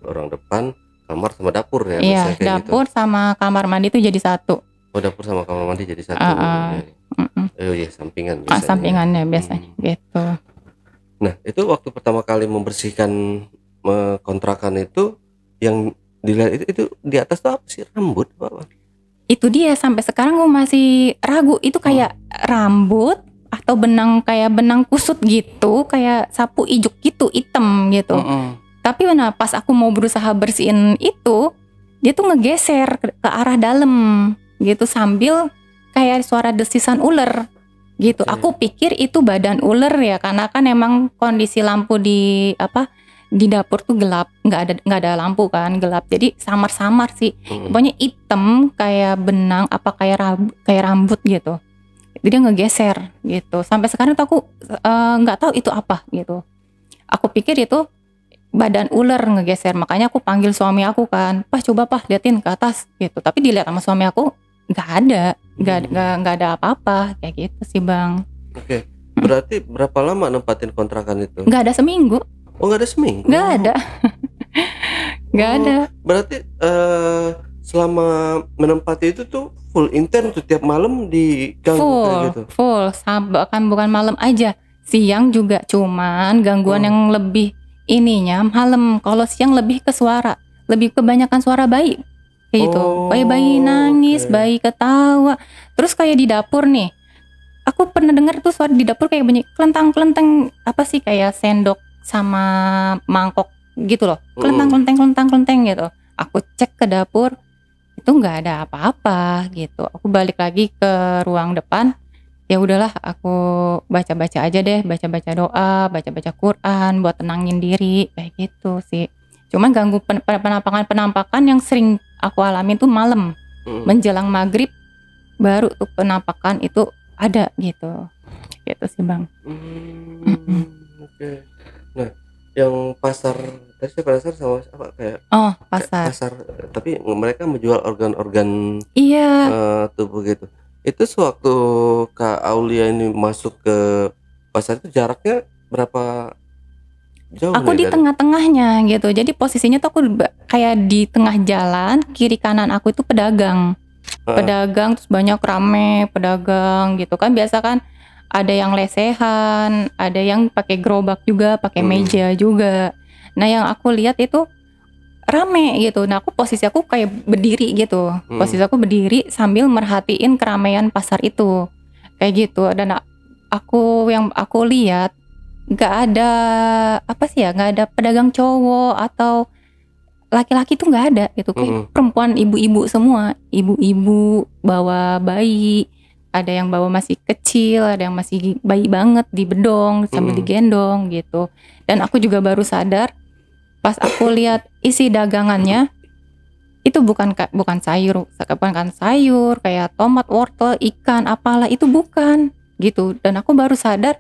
Orang depan, kamar sama dapur ya. Iya, dapur gitu. Sama kamar mandi itu jadi satu. Oh, dapur sama kamar mandi jadi satu. Oh iya, sampingan biasanya. Sampingannya biasanya gitu. Nah, itu waktu pertama kali membersihkan kontrakan itu, yang dilihat itu di atas tuh apa sih? Rambut apa? Itu dia, sampai sekarang gue masih ragu. Itu kayak rambut atau kayak benang kusut gitu, kayak sapu ijuk gitu, hitam gitu. Tapi pas aku mau berusaha bersihin itu, dia tuh ngegeser ke arah dalam gitu, sambil kayak suara desisan ular gitu. Aku pikir itu badan ular ya, karena kan emang kondisi lampu di di dapur tuh gelap, nggak ada lampu kan, gelap, jadi samar-samar sih. Pokoknya hitam kayak benang apa kayak rambut gitu. Jadi dia ngegeser gitu. Sampai sekarang tuh aku nggak tahu itu apa gitu. Aku pikir itu badan ular ngegeser, makanya aku panggil suami aku kan, "Pak, coba Pak liatin ke atas," gitu. Tapi dilihat sama suami aku nggak ada apa-apa kayak gitu sih Bang. Oke. Berarti berapa lama nempatin kontrakan itu? Nggak ada seminggu. Oh, nggak ada seminggu? Nggak ada. Nggak ada. Berarti selama menempati itu tuh full intens tuh, tiap malam diganggu kayak gitu? Full, bahkan bukan malam aja, siang juga, cuman gangguan yang lebih ininya malam. Kalau siang lebih ke suara, lebih kebanyakan suara bayi kayak gitu. Kayak bayi nangis, bayi ketawa. Terus kayak di dapur nih, aku pernah dengar tuh suara di dapur kayak bunyi kelentang apa sih, kayak sendok sama mangkok gitu loh, kelentang gitu. Aku cek ke dapur, itu nggak ada apa-apa gitu. Aku balik lagi ke ruang depan, ya udahlah aku baca-baca aja deh, baca-baca doa, baca-baca Quran buat tenangin diri kayak gitu sih. Cuman ganggu penampakan yang sering aku alamin tuh malam, menjelang maghrib baru tuh penampakan itu ada gitu sih Bang. Oke. Nah, yang pasar tadi saya penasaran sama apa, kayak pasar, tapi mereka menjual organ-organ tubuh gitu. Itu sewaktu Kak Aulia ini masuk ke pasar itu jaraknya berapa jauh? Aku di tengah-tengahnya gitu. Jadi posisinya tuh aku kayak di tengah jalan, kiri kanan aku itu pedagang. Pedagang, terus banyak rame pedagang gitu kan. Biasa kan ada yang lesehan, ada yang pakai gerobak juga, pakai meja juga. Nah, yang aku lihat itu rame gitu. Nah, posisi aku kayak berdiri gitu. Posisi aku berdiri sambil merhatiin keramaian pasar itu. Kayak gitu. Dan yang aku lihat nggak ada nggak ada pedagang cowok atau laki-laki tuh nggak ada gitu. Kayak perempuan, ibu-ibu semua, ibu-ibu bawa bayi. Ada yang bawa masih kecil, ada yang masih bayi banget di bedong sambil digendong gitu. Dan aku juga baru sadar pas aku lihat isi dagangannya itu bukan sayur, bukan sayur kayak tomat, wortel, ikan, apalah, itu bukan gitu. Dan aku baru sadar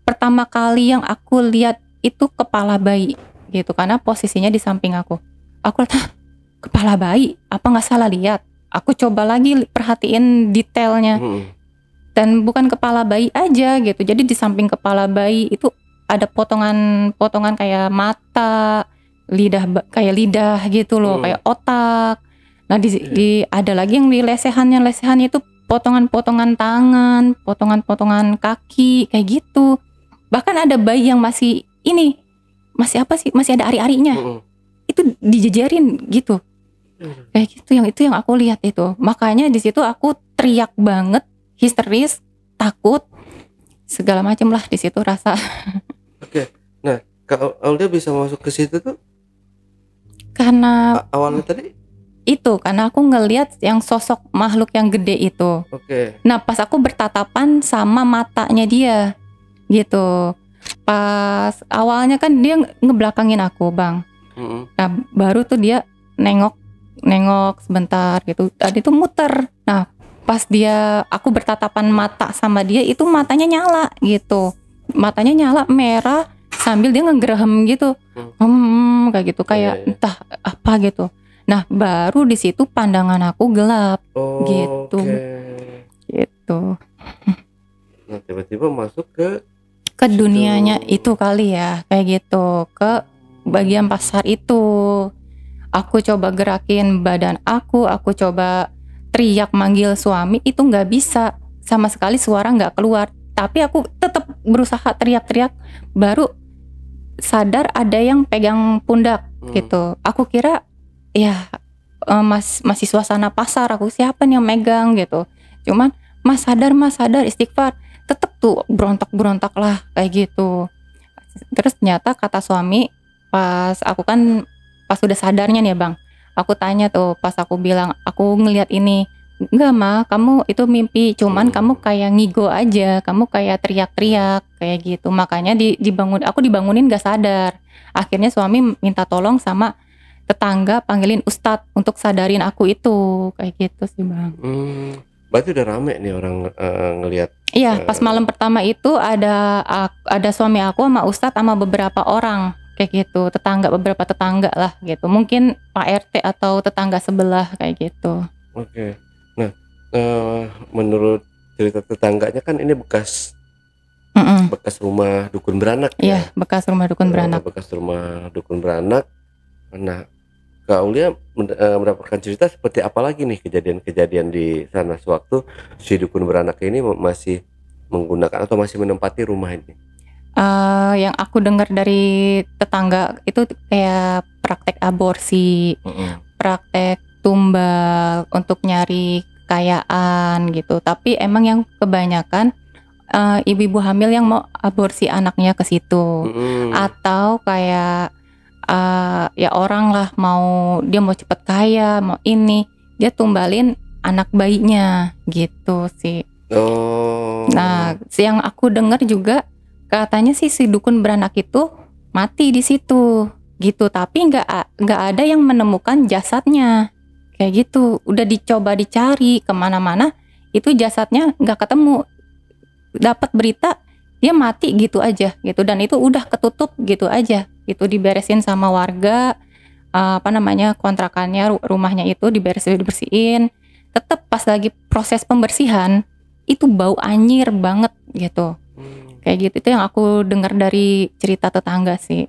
pertama kali yang aku lihat itu kepala bayi gitu, karena posisinya di samping aku. Aku lihat, kepala bayi, apa nggak salah lihat? Aku coba lagi perhatiin detailnya, dan bukan kepala bayi aja gitu. Jadi di samping kepala bayi itu ada potongan kayak mata, kayak lidah gitu loh, kayak otak. Nah ada lagi yang di lesehannya itu potongan-potongan tangan, potongan-potongan kaki kayak gitu. Bahkan ada bayi yang masih ada ari-arinya. Itu dijejerin gitu. Kayak gitu, itu yang aku lihat itu. Makanya di situ aku teriak banget, histeris, takut, segala macam lah di situ rasa. Oke. Nah, kalau Aulia bisa masuk ke situ tuh karena awalnya tadi itu karena aku ngelihat yang sosok makhluk yang gede itu. Oke. Nah, pas aku bertatapan sama matanya dia gitu. Pas awalnya kan dia ngebelakangin aku, Bang. Nah, baru tuh dia nengok sebentar gitu. Tadi tuh muter. Nah, pas aku bertatapan mata sama dia, itu matanya nyala gitu. Matanya nyala merah sambil dia ngegeraham gitu. Kayak gitu, kayak entah apa gitu. Nah, baru di situ pandangan aku gelap gitu. Gitu. Nah, tiba-tiba masuk ke dunianya itu kali ya, kayak gitu, ke bagian pasar itu. Aku coba gerakin badan aku coba teriak manggil suami, itu nggak bisa sama sekali, suara nggak keluar. Tapi aku tetap berusaha teriak-teriak, baru sadar ada yang pegang pundak gitu. Aku kira ya masih suasana pasar, aku siapa nih yang megang gitu. Cuman mas sadar istighfar, tetep tuh berontak lah kayak gitu. Terus ternyata kata suami, pas udah sadarnya nih Bang, aku tanya tuh, pas aku bilang aku ngelihat ini, enggak mah, kamu itu mimpi, cuman kamu kayak ngigo aja, kamu kayak teriak-teriak kayak gitu, makanya aku dibangunin gak sadar. Akhirnya suami minta tolong sama tetangga panggilin ustadz untuk sadarin aku itu, kayak gitu sih Bang. Berarti udah rame nih orang ngelihat. Iya, pas malam pertama itu ada suami aku sama ustadz sama beberapa orang kayak gitu, beberapa tetangga lah gitu. Mungkin Pak RT atau tetangga sebelah kayak gitu. Oke. Nah, menurut cerita tetangganya kan ini bekas rumah dukun beranak ya. Iya, bekas rumah dukun beranak. Bekas rumah dukun beranak. Nah, Kak Aulia mendapatkan cerita seperti apa lagi nih kejadian-kejadian di sana sewaktu si dukun beranak ini masih menggunakan atau masih menempati rumah ini? Yang aku dengar dari tetangga itu kayak praktek aborsi, praktek tumbal untuk nyari kekayaan gitu. Tapi emang yang kebanyakan ibu-ibu hamil yang mau aborsi anaknya ke situ, atau kayak ya orang lah dia mau cepet kaya, mau ini, dia tumbalin anak bayinya gitu sih. Nah, yang aku dengar juga katanya sih si dukun beranak itu mati di situ gitu, tapi nggak ada yang menemukan jasadnya kayak gitu. Udah dicoba dicari kemana-mana, itu jasadnya nggak ketemu. Dapat berita dia mati gitu aja gitu, dan itu udah ketutup gitu aja gitu, diberesin sama warga, kontrakannya, rumahnya itu dibersihin. Tetap pas lagi proses pembersihan itu bau anyir banget gitu. Kayak gitu, itu yang aku dengar dari cerita tetangga sih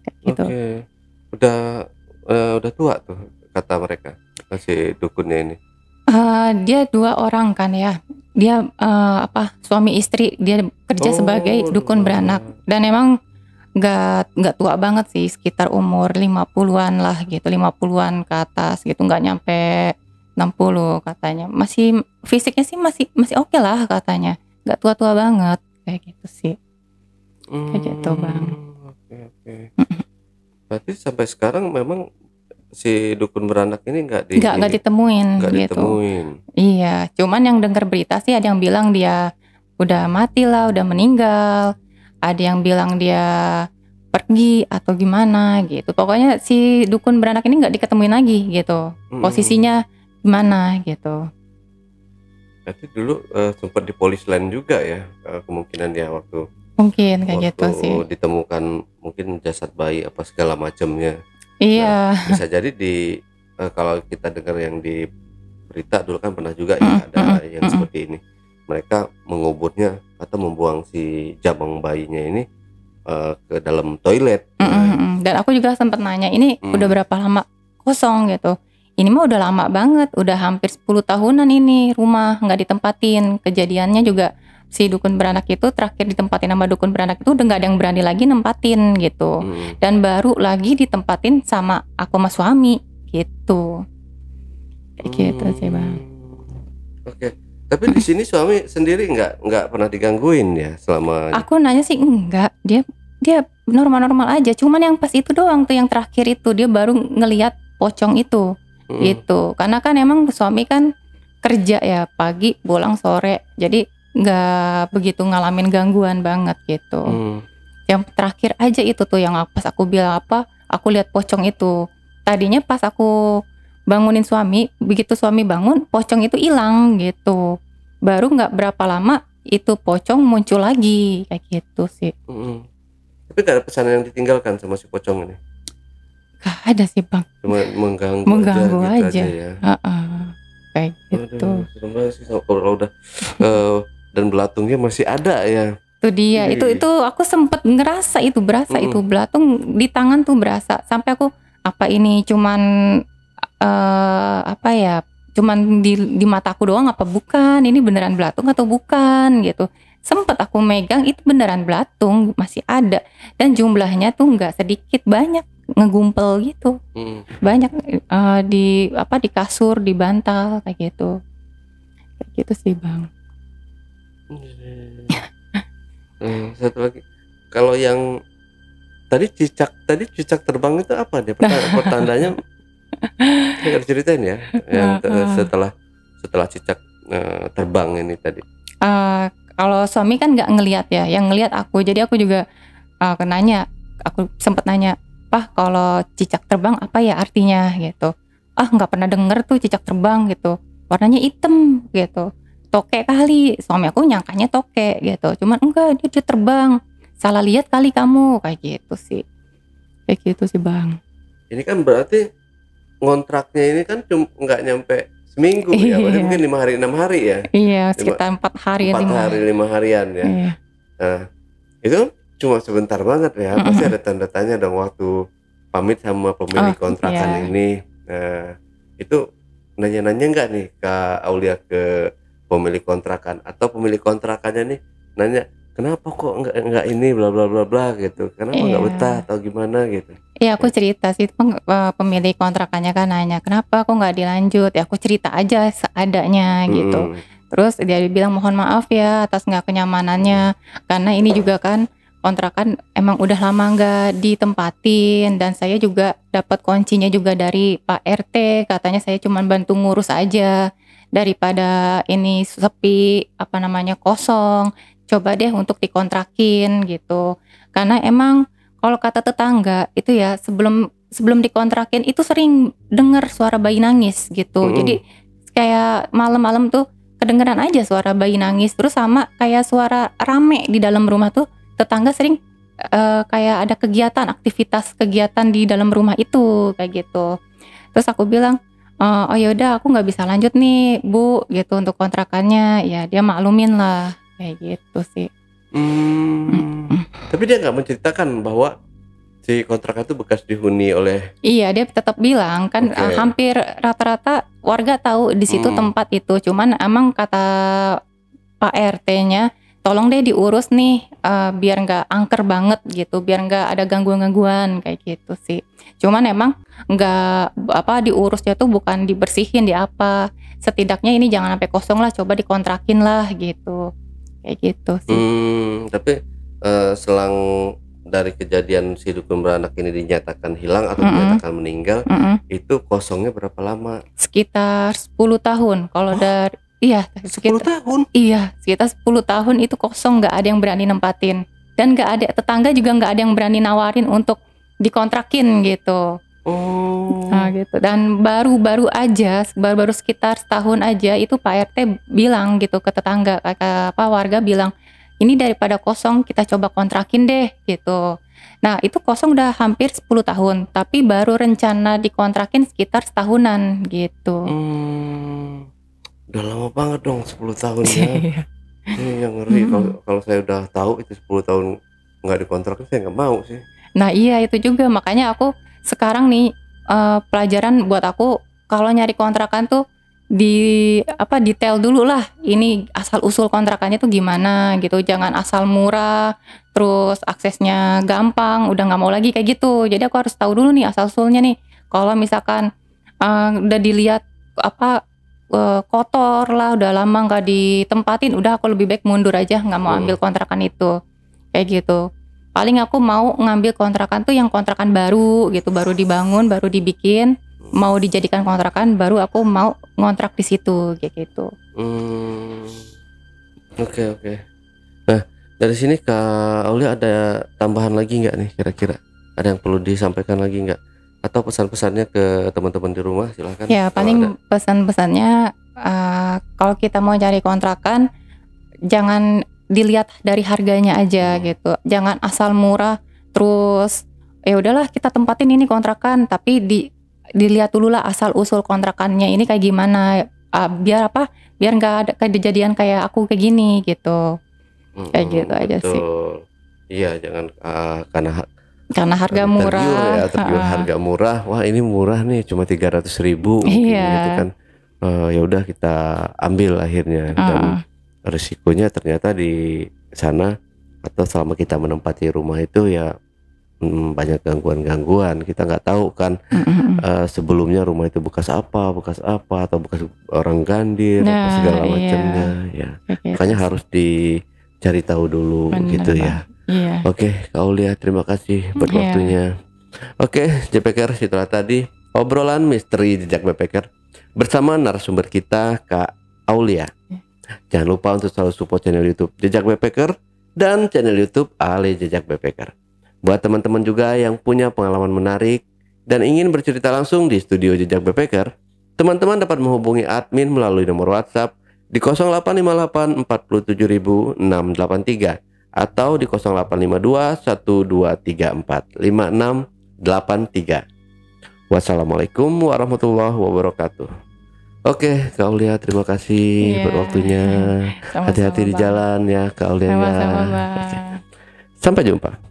kayak gitu. Udah tua tuh kata mereka si dukunnya ini. Dia 2 orang kan ya. Dia suami istri, dia kerja sebagai dukun beranak, dan emang nggak tua banget sih, sekitar umur 50-an lah gitu, 50-an ke atas gitu, nggak nyampe 60 katanya. Masih fisiknya sih masih oke lah katanya, nggak tua-tua banget kayak gitu sih. Kayak gitu Bang. Oke. Berarti sampai sekarang memang si dukun beranak ini nggak ditemuin gitu. Iya, cuman yang dengar berita sih ada yang bilang dia udah mati lah, udah meninggal. Ada yang bilang dia pergi atau gimana gitu. Pokoknya si dukun beranak ini nggak diketemuin lagi gitu. Posisinya gimana gitu. Berarti dulu sempat di polis lain juga ya, kemungkinan ya waktu kayak gitu sih. Ditemukan mungkin jasad bayi apa segala macamnya. Iya. Nah, bisa jadi kalau kita dengar yang di berita dulu kan pernah juga ya ada yang seperti ini. Mereka menguburnya atau membuang si jabang bayinya ini ke dalam toilet. Dan aku juga sempat nanya, ini udah berapa lama kosong gitu. Ini mah udah lama banget, udah hampir 10 tahunan ini rumah nggak ditempatin. Kejadiannya juga si dukun beranak itu terakhir ditempatin sama dukun beranak itu udah gak ada yang berani lagi nempatin gitu. Dan baru lagi ditempatin sama aku sama suami gitu. Kayak gitu sih Bang. Oke. Tapi di sini suami sendiri nggak pernah digangguin ya selama? Aku nanya sih enggak, dia normal-normal aja. Cuman yang pas itu doang tuh, yang terakhir itu dia baru ngelihat pocong itu gitu. Karena kan emang suami kan kerja ya, pagi pulang sore, jadi nggak begitu ngalamin gangguan banget gitu. Yang terakhir aja itu tuh yang pas aku bilang aku lihat pocong itu. Tadinya pas aku bangunin suami, begitu suami bangun pocong itu hilang gitu. Baru nggak berapa lama itu pocong muncul lagi kayak gitu sih. Tapi gak ada pesan yang ditinggalkan sama si pocong ini? Gak ada sih Bang. Cuma mengganggu aja ya. Kayak gitu. Serem banget sih kalau udah dan belatungnya masih ada ya. Itu dia. Itu aku sempet ngerasa itu, berasa itu belatung di tangan tuh berasa. Sampai aku ini cuman cuman di mataku doang apa bukan? Ini beneran belatung atau bukan gitu. Sempet aku megang, itu beneran belatung, masih ada, dan jumlahnya tuh nggak sedikit, banyak ngegumpel gitu. Banyak di kasur, di bantal kayak gitu. Kayak gitu sih Bang. Satu lagi, kalau yang tadi cicak terbang itu apa dia? Pertandanya saya ceritain ya, yang setelah cicak terbang ini tadi. Kalau suami kan nggak ngelihat ya, yang ngelihat aku, jadi aku juga nanya aku sempat nanya, "Pah, kalau cicak terbang apa ya artinya?" gitu. "Ah, nggak pernah denger tuh cicak terbang," gitu. "Warnanya hitam," gitu. "Tokek kali." Suami aku nyangkanya tokek gitu. Cuman enggak, dia terbang. "Salah lihat kali kamu," kayak gitu sih. Kayak gitu sih, Bang. Ini kan berarti ngontraknya ini kan nggak nyampe seminggu ya, berarti Iya. mungkin 5 hari 6 hari ya. Iya, sekitar 4 hari, 4 5 hari 5 harian ya. Iya. Nah, itu cuma sebentar banget ya. Pasti ada tanda tanya dong waktu pamit sama pemilik kontrakan iya. ini. Nah, itu nanya-nanya nggak nih Kak Aulia ke pemilik kontrakan, atau pemilik kontrakannya nih nanya, kenapa kok nggak ini bla bla bla bla gitu, kenapa nggak Iya. betah atau gimana gitu. Iya, aku cerita sih, pemilik kontrakannya kan nanya, "Kenapa kok nggak dilanjut?" Ya aku cerita aja seadanya gitu. Mm-mm. Terus dia bilang, "Mohon maaf ya atas nggak kenyamanannya, karena ini juga kan kontrakan emang udah lama nggak ditempatin, dan saya juga dapat kuncinya juga dari Pak RT, katanya saya cuma bantu ngurus aja, daripada ini sepi, apa namanya, kosong, coba deh untuk dikontrakin," gitu. Karena emang kalau kata tetangga itu ya, sebelum dikontrakin itu sering dengar suara bayi nangis gitu. Jadi kayak malam-malam tuh kedengeran aja suara bayi nangis, terus sama kayak suara rame di dalam rumah tuh, tetangga sering kayak ada aktivitas kegiatan di dalam rumah itu, kayak gitu. Terus aku bilang, "Oh yaudah, aku nggak bisa lanjut nih Bu," gitu, "untuk kontrakannya." Ya dia maklumin lah, kayak gitu sih. Tapi dia nggak menceritakan bahwa si kontrakan itu bekas dihuni oleh. Iya, dia tetap bilang kan, Oke. hampir rata-rata warga tahu di situ tempat itu. Cuman emang kata Pak RT-nya, tolong deh diurus nih, biar nggak angker banget gitu, biar nggak ada gangguan-gangguan, kayak gitu sih. Cuman emang nggak diurusnya tuh bukan dibersihin, setidaknya ini jangan sampai kosong lah, coba dikontrakin lah gitu, kayak gitu sih. Tapi selang dari kejadian si dukun beranak ini dinyatakan hilang atau dinyatakan meninggal, itu kosongnya berapa lama? Sekitar 10 tahun. Kalau dari 10 tahun? Iya, sekitar 10 tahun itu kosong, nggak ada yang berani nempatin. Dan nggak ada, tetangga juga nggak ada yang berani nawarin untuk dikontrakin gitu. Nah gitu. Dan baru sekitar setahun aja itu Pak RT bilang gitu ke tetangga, warga bilang, "Ini daripada kosong kita coba kontrakin deh," gitu. Nah itu kosong udah hampir 10 tahun, tapi baru rencana dikontrakin sekitar setahunan gitu. Udah lama banget dong 10 tahun ya. Ini yang ngeri. Kalau saya udah tahu itu 10 tahun nggak dikontrakin, saya nggak mau sih. Nah iya, itu juga makanya aku sekarang nih, pelajaran buat aku kalau nyari kontrakan tuh detail dulu lah, ini asal usul kontrakannya tuh gimana gitu, jangan asal murah terus aksesnya gampang udah nggak mau lagi kayak gitu. Jadi aku harus tahu dulu nih asal usulnya nih. Kalau misalkan udah dilihat kotor lah, udah lama nggak ditempatin, udah aku lebih baik mundur aja, nggak mau ambil kontrakan itu, kayak gitu. Paling aku mau ngambil kontrakan tuh yang kontrakan baru gitu, baru dibangun, baru dibikin, mau dijadikan kontrakan, baru aku mau ngontrak di situ, kayak gitu. Oke. Nah, dari sini Kak Aulia ada tambahan lagi nggak nih kira-kira? Ada yang perlu disampaikan lagi nggak? Atau pesan-pesannya ke teman-teman di rumah, silakan. Ya paling pesan-pesannya, kalau kita mau cari kontrakan, jangan dilihat dari harganya aja gitu, jangan asal murah terus ya udahlah kita tempatin ini kontrakan, tapi dilihat dulu lah asal usul kontrakannya ini kayak gimana, biar nggak ada kejadian kayak aku kayak gini gitu. Kayak gitu aja sih. Iya, jangan karena harga murah, tergiur harga murah. Wah ini murah nih, cuma 300.000 mungkin gitu kan. Ya udah kita ambil akhirnya, dan risikonya ternyata di sana atau selama kita menempati rumah itu ya banyak gangguan-gangguan. Kita nggak tahu kan sebelumnya rumah itu bekas apa atau bekas orang gandir apa segala macamnya ya. Makanya harus dicari tahu dulu. Bener, gitu ya. Iya. Oke, Kak Aulia, terima kasih buat waktunya. Oke, JPKer, itulah tadi obrolan misteri jejak backpacker bersama narasumber kita Kak Aulia. Jangan lupa untuk selalu support channel YouTube Jejak Backpacker dan channel YouTube Ale Jejak Backpacker. Buat teman-teman juga yang punya pengalaman menarik dan ingin bercerita langsung di studio Jejak Backpacker, teman-teman dapat menghubungi admin melalui nomor WhatsApp di 0858 47683 atau di 0852 1234 5683. Wassalamualaikum warahmatullahi wabarakatuh. Oke, Kak Aulia, terima kasih Iya. buat waktunya. Sama-sama, Hati-hati di Bang. jalan ya, Kak Aulia. Sama-sama, Bang. Oke. Sampai jumpa.